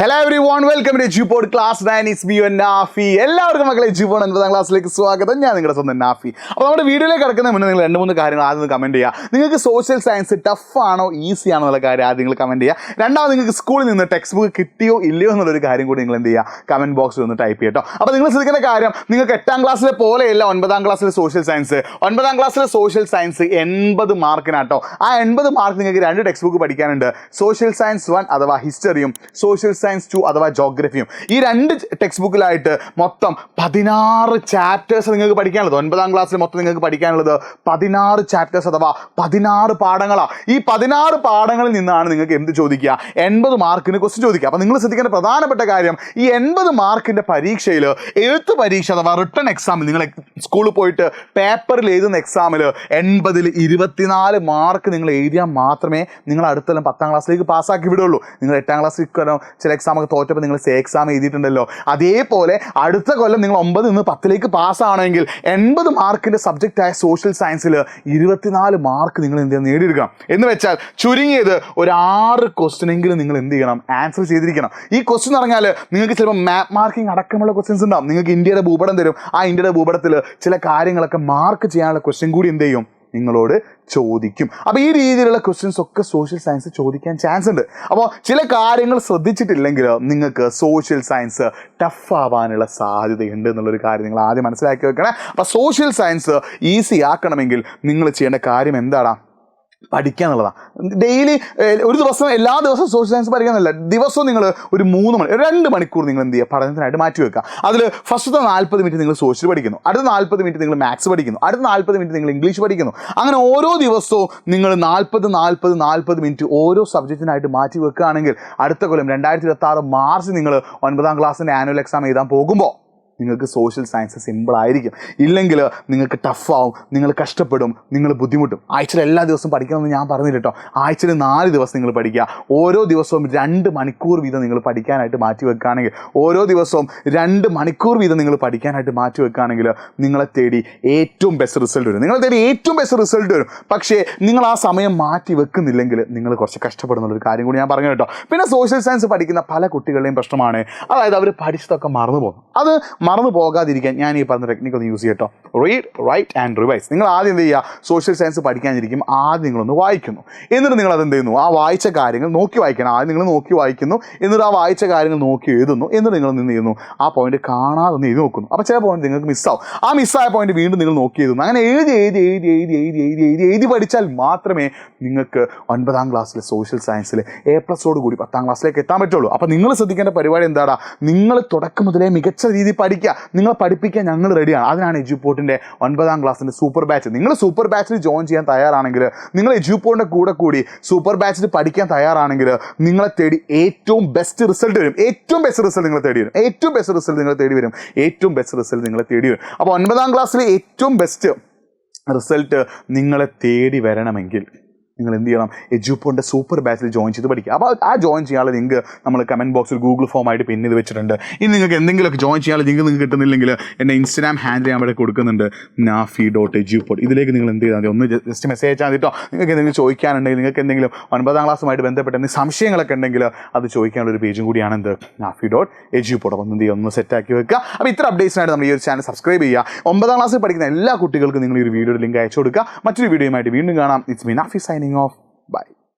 Hello everyone, welcome to Jupod Class 9. It's me and Nafi. എല്ലാവർക്കും മക്കളെ Jupod 9ാം ക്ലാസ്സിലേക്ക് സ്വാഗതം. ഞാൻ നിങ്ങളുടെ സ്വന്തം നാഫി. അപ്പോൾ നമ്മുടെ വീഡിയോയിലേക്ക് കിടക്കുന്നതിന് മുന്നേ നിങ്ങൾ രണ്ട് മൂന്ന് കാര്യങ്ങൾ ആദ്യം കമൻറ്റ് ചെയ്യുക. നിങ്ങൾക്ക് സോഷ്യൽ സയൻസ് ടഫ് ആണോ ഈസി ആണോ എന്നുള്ള കാര്യം ആദ്യം നിങ്ങൾ കമൻറ്റ് ചെയ്യുക. രണ്ടാമത് നിങ്ങൾക്ക് സ്കൂളിൽ നിന്ന് ടെക്സ്റ്റ് ബുക്ക് കിട്ടിയോ ഇല്ലയോ എന്നുള്ളൊരു കാര്യം കൂടി നിങ്ങൾ എന്ത് ചെയ്യുക, കമൻറ്റ് ബോക്സിൽ ഒന്ന് ടൈപ്പ് ചെയ്യട്ടോ. അപ്പോൾ നിങ്ങൾ ശ്രദ്ധിക്കേണ്ട കാര്യം, നിങ്ങൾക്ക് 8ാം ക്ലാസ്സിലെ പോലെയല്ല 9ാം ക്ലാസ്സിലെ സോഷ്യൽ സയൻസ്. 9ാം ക്ലാസ്സിലെ സോഷ്യൽ സയൻസ് 80 മാർക്കിനാട്ടോ. ആ 80 മാർക്ക് നിങ്ങൾക്ക് 2 ടെക്സ്റ്റ് ബുക്ക് പഠിക്കാനുണ്ട്. സോഷ്യൽ സയൻസ് 1 അഥവാ ഹിസ്റ്ററിയും സോഷ്യൽ സയൻസ് 2 അഥവാ ജോഗ്രഫിയും. ഈ 2 ടെക്സ്റ്റ് ബുക്കിലായിട്ട് മൊത്തം 16 ചാപ്റ്റേഴ്സ് നിങ്ങൾക്ക് പഠിക്കാനുള്ളത്. 9ാം ക്ലാസ്സിൽ മൊത്തം നിങ്ങൾക്ക് പഠിക്കാനുള്ളത് 16 ചാപ്റ്റേഴ്സ് അഥവാ 16 പാഠങ്ങളാണ്. ഈ 16 പാഠങ്ങളിൽ നിന്നാണ് നിങ്ങൾക്ക് എന്ത് ചോദിക്കുക, 80 മാർക്കിന് ക്വസ്റ്റ്യൻ ചോദിക്കുക. അപ്പോൾ നിങ്ങൾ ശ്രദ്ധിക്കേണ്ട പ്രധാനപ്പെട്ട കാര്യം, ഈ 80 മാർക്കിൻ്റെ പരീക്ഷയിൽ എഴുത്ത് പരീക്ഷ അഥവാ റിട്ടൺ എക്സാമിൽ നിങ്ങൾ സ്കൂളിൽ പോയിട്ട് പേപ്പറിൽ എഴുതുന്ന എക്സാമിൽ 80ൽ 24 മാർക്ക് നിങ്ങൾ എഴുതിയാൽ മാത്രമേ നിങ്ങൾ അടുത്തെല്ലാം 10ാം ക്ലാസ്സിലേക്ക് പാസ്സാക്കി വിടുള്ളൂ. നിങ്ങൾ 8ാം ക്ലാസ്സിൽ ചില എക്സാമൊക്കെ തോറ്റപ്പോൾ നിങ്ങൾ എക്സാം എഴുതിയിട്ടുണ്ടല്ലോ, അതേപോലെ അടുത്ത കൊല്ലം നിങ്ങൾ 9 നിന്ന് 10ലേക്ക് പാസ്സാണെങ്കിൽ 80 മാർക്കിൻ്റെ സബ്ജക്റ്റായ സോഷ്യൽ സയൻസിൽ 24 മാർക്ക് നിങ്ങൾ എന്ത് ചെയ്യണം, നേടിയെടുക്കണം. എന്ന് വെച്ചാൽ ചുരുങ്ങിയത് ഒരു 6 ക്വസ്റ്റ്യനെങ്കിലും നിങ്ങൾ എന്ത് ചെയ്യണം, ആൻസർ ചെയ്തിരിക്കണം. ഈ ക്വസ്റ്റ്യൻ എന്ന് പറഞ്ഞാൽ നിങ്ങൾക്ക് ചിലപ്പോൾ മാപ്പ് മാർക്കിംഗ് അടക്കമുള്ള ക്വസ്റ്റ്യൻസ് ഉണ്ടാവും. നിങ്ങൾക്ക് ഇന്ത്യയുടെ ഭൂപടം തരും. ആ ഇന്ത്യയുടെ ഭൂപടത്തിൽ ചില കാര്യങ്ങളൊക്കെ മാർക്ക് ചെയ്യാനുള്ള ക്വസ്റ്റ്യൻ കൂടി എന്ത് ചെയ്യും, നിങ്ങളോട് ചോദിക്കും. അപ്പോൾ ഈ രീതിയിലുള്ള ക്വസ്റ്റ്യൻസ് ഒക്കെ സോഷ്യൽ സയൻസ് ചോദിക്കാൻ ചാൻസ് ഉണ്ട്. അപ്പോൾ ചില കാര്യങ്ങൾ ശ്രദ്ധിച്ചിട്ടില്ലെങ്കിൽ നിങ്ങൾക്ക് സോഷ്യൽ സയൻസ് ടഫ് ആവാനുള്ള സാധ്യതയുണ്ട് എന്നുള്ളൊരു കാര്യം നിങ്ങൾ ആദ്യം മനസ്സിലാക്കി വെക്കണേ. അപ്പോൾ സോഷ്യൽ സയൻസ് ഈസി ആക്കണമെങ്കിൽ നിങ്ങൾ ചെയ്യേണ്ട കാര്യം എന്താണ്, പഠിക്കുക എന്നുള്ളതാണ്. ഡെയിലി ഒരു ദിവസം എല്ലാ ദിവസവും സോഷ്യൽ സയൻസ് പഠിക്കാനല്ല, ദിവസവും നിങ്ങൾ ഒരു 2 മണിക്കൂർ നിങ്ങൾ എന്ത് ചെയ്യുക, പഠനത്തിനായിട്ട് മാറ്റി വെക്കുക. അതിൽ ഫസ്റ്റത്തെ 40 മിനിറ്റ് നിങ്ങൾ സോഷ്യൽ പഠിക്കുന്നു, അടുത്ത 40 മിനിറ്റ് നിങ്ങൾ മാത്സ് പഠിക്കുന്നു, അടുത്ത 40 മിനിറ്റ് നിങ്ങൾ ഇംഗ്ലീഷ് പഠിക്കുന്നു. അങ്ങനെ ഓരോ ദിവസവും നിങ്ങൾ 40 മിനിറ്റ് ഓരോ സബ്ജക്റ്റിനായിട്ട് മാറ്റി വെക്കുകയാണെങ്കിൽ അടുത്ത കൊല്ലം 2026 മാർച്ച് നിങ്ങൾ 9ാം ക്ലാസ്സിൻ്റെ ആനുവൽ എക്സാം എഴുതാൻ പോകുമ്പോൾ നിങ്ങൾക്ക് സോഷ്യൽ സയൻസ് സിമ്പിൾ ആയിരിക്കും. ഇല്ലെങ്കിൽ നിങ്ങൾക്ക് ടഫാവും, നിങ്ങൾ കഷ്ടപ്പെടും, നിങ്ങൾ ബുദ്ധിമുട്ടും. ആഴ്ചയിൽ എല്ലാ ദിവസവും പഠിക്കണമെന്ന് ഞാൻ പറഞ്ഞില്ല കേട്ടോ. ആഴ്ചയിൽ 4 ദിവസം നിങ്ങൾ പഠിക്കുക. ഓരോ ദിവസവും 2 മണിക്കൂർ വീതം നിങ്ങൾ പഠിക്കാനായിട്ട് മാറ്റി വെക്കുകയാണെങ്കിൽ, ഓരോ ദിവസവും 2 മണിക്കൂർ വീതം നിങ്ങൾ പഠിക്കാനായിട്ട് മാറ്റി വെക്കുകയാണെങ്കിൽ നിങ്ങളെ തേടി ഏറ്റവും ബെസ്റ്റ് റിസൾട്ട് വരും. നിങ്ങളെ തേടി ഏറ്റവും ബെസ്റ്റ് റിസൾട്ട് വരും. പക്ഷേ നിങ്ങൾ ആ സമയം മാറ്റി വെക്കുന്നില്ലെങ്കിൽ നിങ്ങൾ കുറച്ച് കഷ്ടപ്പെടുന്നുള്ളൊരു കാര്യം കൂടി ഞാൻ പറഞ്ഞു കേട്ടോ. പിന്നെ സോഷ്യൽ സയൻസ് പഠിക്കുന്ന പല കുട്ടികളുടെയും പ്രശ്നമാണ്, അതായത് അവർ പഠിച്ചതൊക്കെ മറന്നു പോകും. അത് മറന്നു പോകാതിരിക്കാൻ ഞാൻ ഈ പറഞ്ഞ ടെക്നിക്ക് ഒന്ന് യൂസ് ചെയ്യട്ടോ. Read, write and revise. നിങ്ങൾ ആദ്യം എന്ത് ചെയ്യുക, സോഷ്യൽ സയൻസ് പഠിക്കാനിരിക്കും ആദ്യം നിങ്ങളൊന്ന് വായിക്കുന്നു. എന്നിട്ട് നിങ്ങൾ അതെന്ത് ചെയ്യുന്നു, ആ വായിച്ച കാര്യങ്ങൾ നോക്കി വായിക്കണം. ആദ്യം നിങ്ങൾ നോക്കി വായിക്കുന്നു, എന്നിട്ട് ആ വായിച്ച കാര്യങ്ങൾ നോക്കി എഴുതുന്നു. എന്നിട്ട് നിങ്ങൾ എന്ത് ചെയ്യുന്നു, ആ പോയിന്റ് കാണാതെ ഒന്ന് എഴുതി നോക്കുന്നു. അപ്പോൾ ചില പോയിന്റ് നിങ്ങൾക്ക് മിസ്സാവും. ആ മിസ്സായ പോയിന്റ് വീണ്ടും നിങ്ങൾ നോക്കി എഴുതുന്നു. അങ്ങനെ എഴുതി പഠിച്ചാൽ മാത്രമേ നിങ്ങൾക്ക് 9ാം ക്ലാസ്സിലെ സോഷ്യൽ സയൻസിൽ A+ഓട് കൂടി 10ാം ക്ലാസ്സിലേക്ക് എത്താൻ പറ്റുള്ളൂ. അപ്പോൾ നിങ്ങൾ ശ്രദ്ധിക്കേണ്ട പരിപാടി എന്താണ്, നിങ്ങൾ തുടക്കം മുതലേ മികച്ച രീതിയിൽ പഠിക്കുക. നിങ്ങളെ പഠിപ്പിക്കാൻ ഞങ്ങൾ റെഡിയാണ്. അതിനാണ് എജ്യൂപോർട്ടിൻ്റെ 9ാം ക്ലാസ്സിൻ്റെ സൂപ്പർ ബാച്ച്. നിങ്ങൾ സൂപ്പർ ബാച്ചിൽ ജോയിൻ ചെയ്യാൻ തയ്യാറാണെങ്കിൽ, നിങ്ങൾ എജ്യൂപോർട്ടിൻ്റെ കൂടി സൂപ്പർ ബാച്ചിൽ പഠിക്കാൻ തയ്യാറാണെങ്കിൽ നിങ്ങളെ തേടി ഏറ്റവും ബെസ്റ്റ് റിസൾട്ട് വരും. ഏറ്റവും ബെസ്റ്റ് റിസൾട്ട് നിങ്ങളെ തേടി വരും. ഏറ്റവും ബെസ്റ്റ് റിസൾട്ട് നിങ്ങളെ തേടി വരും. ഏറ്റവും ബെസ്റ്റ് റിസൾട്ട് നിങ്ങളെ തേടി വരും. അപ്പോൾ 9ാം ക്ലാസ്സിലെ ഏറ്റവും ബെസ്റ്റ് റിസൾട്ട് നിങ്ങളെ തേടി വരണമെങ്കിൽ നിങ്ങൾ എന്ത് ചെയ്യണം, എജ്യൂപോർട്ടിൻ്റെ സൂപ്പർ ബാച്ചിൽ ജോയിൻ ചെയ്ത് പഠിക്കുക. അപ്പോൾ ആ ജോയിൻ ചെയ്യാനുള്ള ലിങ്ക് നമ്മൾ കമൻറ്റ് ബോക്സിൽ ഗൂഗിൾ ഫോമായിട്ട് പിൻ ചെയ്ത് വെച്ചിട്ടുണ്ട്. ഇനി നിങ്ങൾക്ക് എന്തെങ്കിലുമൊക്കെ ജോയിൻ ചെയ്യാനുള്ള ലിങ്ക് നിങ്ങൾക്ക് കിട്ടുന്നില്ലെങ്കിൽ എൻ്റെ ഇൻസ്റ്റാഗ്രാം ഹാൻഡിൽ ഞാൻ ഇവിടെ കൊടുക്കുന്നുണ്ട്, nafi.ejupod. ഇതിലേക്ക് നിങ്ങൾ എന്ത് ചെയ്താൽ മതി, ഒന്ന് ജസ്റ്റ് മെസ്സേജ് അയച്ചാൽ മതി കേട്ടോ. നിങ്ങൾക്ക് എന്തെങ്കിലും ചോദിക്കാനുണ്ടെങ്കിൽ, നിങ്ങൾക്ക് എന്തെങ്കിലും 9ാം ക്ലാസ്സുമായിട്ട് ബന്ധപ്പെട്ട എന്തെങ്കിലും സംശയങ്ങളൊക്കെ ഉണ്ടെങ്കിൽ അത് ചോദിക്കാനുള്ള ഒരു പേജും കൂടിയാണ് എന്ത്, nafi.ejupod. അപ്പോൾ എന്ത് ചെയ്യുക, ഒന്ന് സെറ്റാക്കി വെക്കുക. അപ്പോൾ ഇത്ര അപ്ഡേറ്റ്സിനായിട്ട് നമ്മൾ ഈ ഒരു ചാനൽ സബ്സ്ക്രൈബ് ചെയ്യുക. 9ാം ക്ലാസ്സിൽ പഠിക്കുന്ന എല്ലാ കുട്ടികൾക്കും നിങ്ങൾ ഈ ഒരു വീഡിയോയുടെ ലിങ്ക് അയച്ചു കൊടുക്കുക. മറ്റൊരു വീഡിയോയുമായിട്ട് വീണ്ടും കാണാം. It's me Nafi signing off. Bye.